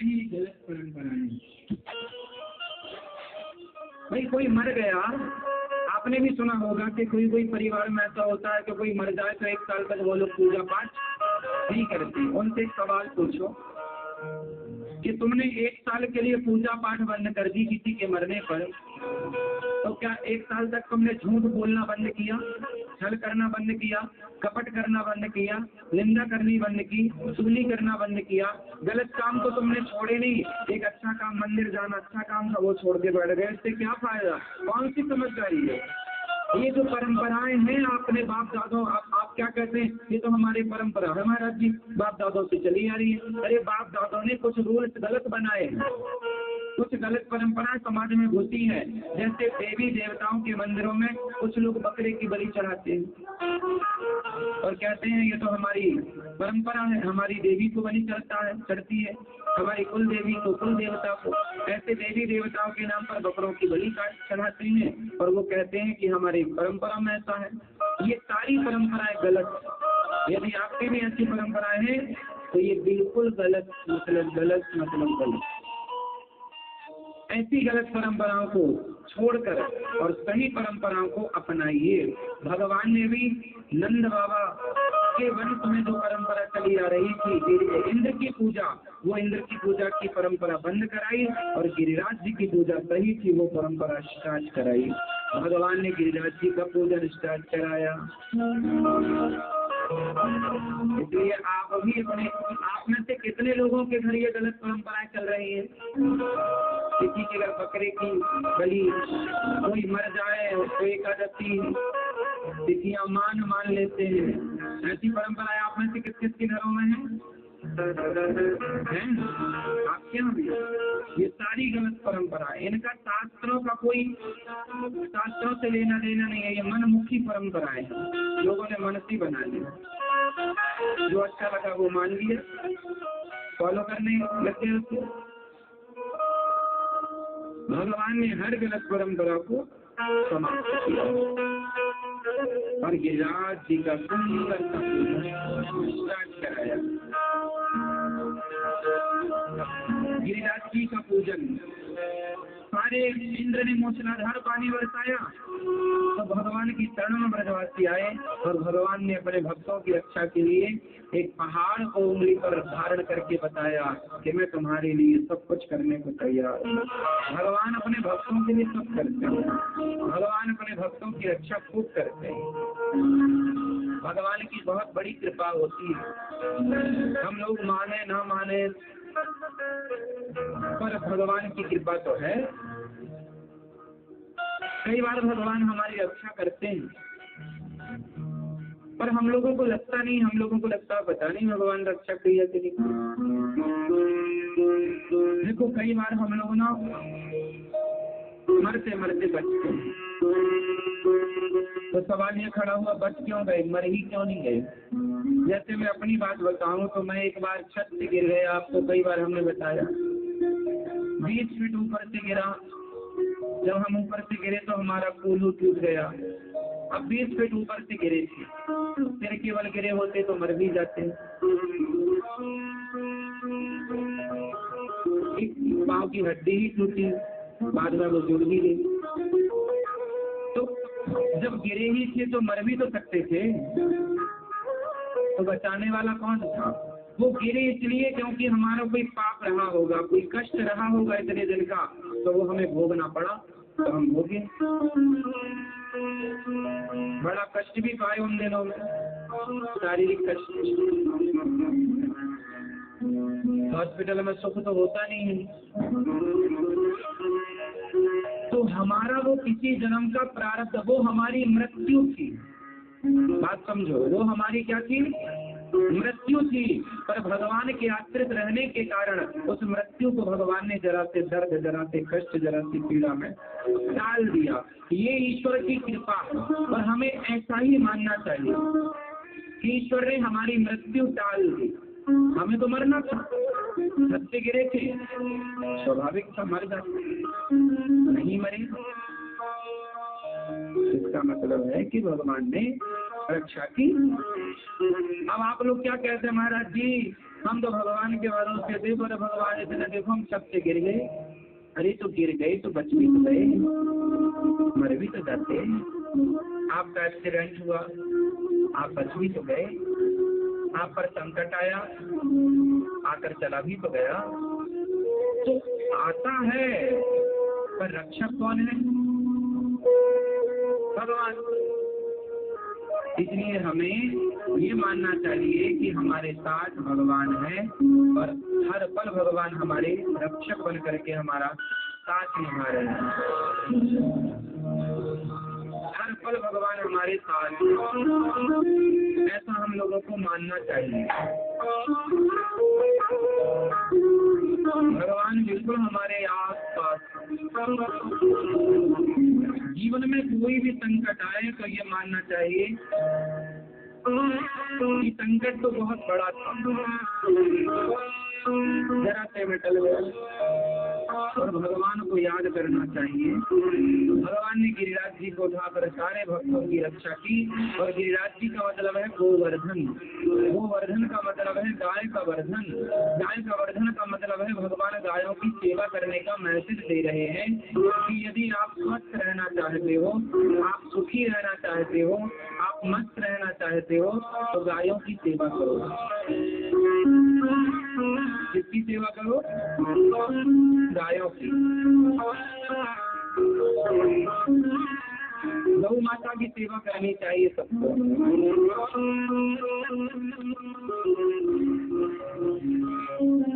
ये गलत परंपराएं। भाई कोई मर गया, आपने भी सुना होगा कि कोई परिवार में ऐसा होता है कि कोई मर जाए तो 1 साल तक वो लोग पूजा पाठ नहीं करते। उनसे एक सवाल पूछो कि तुमने 1 साल के लिए पूजा पाठ बंद कर दी किसी के मरने पर, तो क्या 1 साल तक तुमने झूठ बोलना बंद किया, छल करना बंद किया, कपट करना बंद किया, निंदा करनी बंद की, चुगली करना बंद किया, गलत काम तो तुमने छोड़े नहीं। एक अच्छा काम, मंदिर जाना अच्छा काम था, वो छोड़ के बैठ गए, इससे क्या फायदा? कौन सी समझदारी है? ये जो परंपराएं हैं आपने बाप दादों, आप क्या कहते हैं ये तो हमारी परंपरा है महाराज जी, बाप दादों से चली आ रही है। अरे बाप दादों ने कुछ रूल्स गलत बनाए हैं, कुछ गलत परंपराएं समाज में घुसी है। जैसे देवी देवताओं के मंदिरों में कुछ लोग बकरे की बलि चढ़ाते हैं और कहते हैं ये तो हमारी परंपरा है, हमारी देवी को बलि चढ़ती है, हमारी कुल देवी को, कुल देवता को। ऐसे देवी देवताओं के नाम पर बकरों की बलि चढ़ाते हैं और वो कहते हैं कि हमारी परंपरा में ऐसा है। ये सारी परंपराएं गलत। यदि आपकी भी ऐसी परंपराएं हैं तो ये बिल्कुल गलत, मतलब गलत। ऐसी गलत परंपराओं को छोड़कर और सही परंपराओं को अपनाइए। भगवान ने भी नंद बाबा के वंश में जो परंपरा चली आ रही थी इंद्र की पूजा, वो इंद्र की पूजा की परंपरा बंद कराई और गिरिराज जी की पूजा सही थी, वो परंपरा स्टार्ट कराई। भगवान ने गिरिराज जी का पूजन स्टार्ट कराया। इसलिए आप भी अपने, आप में से कितने लोगों के घर ये गलत परंपराएं चल रही है? किसी के घर बकरे की बलि, कोई मर जाए तो एकादशी तिथियां मान लेते हैं। ऐसी परंपराएं आप में से किस किस के घरों में है? आपके यहाँ भी? ये सारी गलत परंपरा है, इनका शास्त्रों का कोई, शास्त्रों से लेना देना नहीं है। ये मनमुखी परंपराएं हैं, लोगों ने मन से बना लिया, जो अच्छा लगा वो मान लिया, फॉलो करने लगे उसको। भगवान ने हर गलत परंपरा को समाप्त किया और गिरिराज जी का सुंदर स्टार्ट कराया। गिरिराज जी का पूजन, सारे इंद्र ने मूसलाधार पानी बरसाया तो भगवान की शरण में ब्रजवासी आए और भगवान ने अपने भक्तों की रक्षा के लिए एक पहाड़ को उंगली पर धारण करके बताया कि मैं तुम्हारे लिए सब कुछ करने को तैयार हूँ। भगवान अपने भक्तों के लिए सब करते हैं, भगवान अपने भक्तों की रक्षा खूब करते हैं। भगवान की बहुत बड़ी कृपा होती है, हम लोग माने ना माने पर भगवान की कृपा तो है। कई बार भगवान हमारी रक्षा करते हैं पर हम लोगों को लगता नहीं, हम लोगों को लगता पता नहीं भगवान रक्षा किया कि नहीं। देखो कई बार हम लोग ना मरते बचते हैं तो सवाल ये खड़ा हुआ, बच क्यों गए, मर ही क्यों नहीं गए? जैसे मैं अपनी बात बताऊं तो मैं एक बार छत से गिर गया, आपको कई बार हमने बताया, 20 फीट ऊपर से गिरा। जब हम ऊपर से गिरे तो हमारा कूल्हू टूट गया। अब 20 फीट ऊपर से गिरे थे, फिर केवल गिरे होते तो मर भी जाते। पाँव की हड्डी ही टूटी, बाद में वो जुड़ भी गई। तो जब गिरे ही थे तो मर भी तो सकते थे, तो बचाने वाला कौन था? वो गिरे इसलिए क्योंकि हमारा कोई पाप रहा होगा, कोई कष्ट रहा होगा इतने दिन का, तो वो हमें भोगना पड़ा, तो हम भोगे। बड़ा कष्ट भी पाए उन दिनों में, शारीरिक कष्ट। हॉस्पिटल में सुख तो होता नहीं है। तो हमारा वो किसी जन्म का प्रारब्ध, वो हमारी मृत्यु थी। बात समझो, वो हमारी क्या थी? मृत्यु थी। पर भगवान के आश्रित रहने के कारण उस मृत्यु को भगवान ने जरा से दर्द, जरा से कष्ट, जरा सी पीड़ा में टाल दिया। ये ईश्वर की कृपा है और हमें ऐसा ही मानना चाहिए कि ईश्वर ने हमारी मृत्यु टाल दी। हमें तो मरना था, छत से गिरे थे, स्वाभाविक था मर जाते, नहीं मरे। इसका मतलब है कि भगवान ने रक्षा की। अब आप लोग क्या कहते हैं महाराज जी, हम तो भगवान के भरोसे थे, पर भगवान इतने देखो हम सबसे गिर गए। अरे तो गिर गए तो बच भी तो गए, मर भी तो जाते। आपका एक्सीडेंट हुआ, आप बच भी तो गए। आप पर संकट आया, आकर चला भी तो गया। तो आता है, पर रक्षक कौन है? भगवान। इसलिए हमें ये मानना चाहिए कि हमारे साथ भगवान है और हर पल भगवान हमारे रक्षक बन करके हमारा साथ निभा रहे हैं। हर पल भगवान हमारे साथ, ऐसा हम लोगों को मानना चाहिए। भगवान बिल्कुल हमारे आस-पास। जीवन में कोई भी संकट आए तो ये मानना चाहिए कि संकट तो बहुत बड़ा था, जरा से में टल गया। और भगवान को याद करना चाहिए। भगवान ने गिरिराज जी को उठाकर सारे भक्तों की रक्षा की। और गिरिराज जी का मतलब है गोवर्धन। गोवर्धन का मतलब है गाय का वर्धन। गाय का वर्धन का मतलब है भगवान गायों की सेवा करने का मैसेज दे रहे हैं कि यदि आप स्वस्थ रहना चाहते हो, आप सुखी रहना चाहते हो, आप मस्त रहना चाहते हो, तो गायों की सेवा करो। किसकी सेवा करो? गायों की। गौ माता की सेवा करनी चाहिए सबको।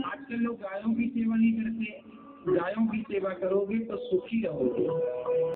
आजकल लोग गायों की सेवा नहीं करते। गायों की सेवा करोगे तो सुखी रहोगे।